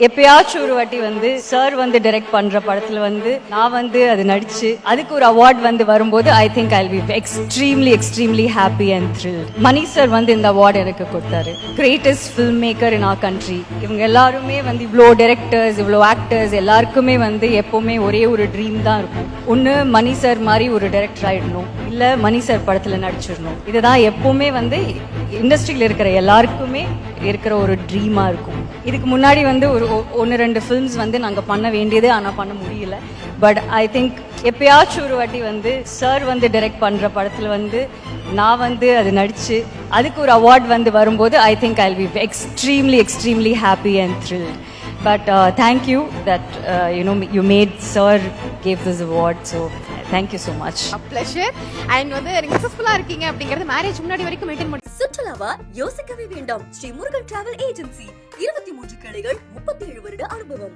எப்பயாச்சும் ஒரு வாட்டி வந்து சார் வந்து டைரக்ட் பண்ற படத்துல வந்து நான் வந்து அது நடிச்சு அதுக்கு ஒரு அவார்ட் வந்து வரும்போது I think I will be extremely happy and thrilled. Mani sir வந்து இந்த அவார்டு எனக்கு கொடுத்தாரு. Greatest film maker in our country. இவங்க எல்லாருமே வந்து இவ்வளோ டைரக்டர்ஸ் இவ்வளோ ஆக்டர்ஸ் எல்லாருக்குமே வந்து எப்பவுமே ஒரே ஒரு ட்ரீம் தான் இருக்கும். ஒன்று மணி சார் மாதிரி ஒரு டைரக்டர் ஆயிடணும், இல்லை மணி சார் படத்துல நடிச்சிடணும். இதுதான் எப்பவுமே வந்து இண்டஸ்ட்ரியில் இருக்கிற எல்லாருக்குமே இருக்கிற ஒரு ட்ரீமா இருக்கும். இதுக்கு முன்னாடி வந்து ஒரு ஒன்று ரெண்டு ஃபிலிம்ஸ் வந்து நாங்கள் பண்ண வேண்டியது ஆனால் பண்ண முடியல. பட் ஐ திங்க் எப்பயாச்சும் ஒரு வாட்டி வந்து சார் வந்து டைரக்ட் பண்ணுற படத்தில் வந்து நான் வந்து அது நடித்து அதுக்கு ஒரு அவார்ட் வந்து வரும்போது I think I will be extremely happy and thrilled. But thank you that you made sir gave this award, so thank you so much. A pleasure. And வந்து நீங்க சக்சஸ்ஃபுல்லா இருக்கீங்க அப்படிங்கறது மேரேஜ் முன்னாடி வரைக்கும் மெயின்டைன் பண்ணி சுற்றுலாவா யோசிக்கவே வேண்டாம். ஸ்ரீ முருகன் டிராவல் ஏஜென்சி 23 கிளைகள் 37 வருட அனுபவம்.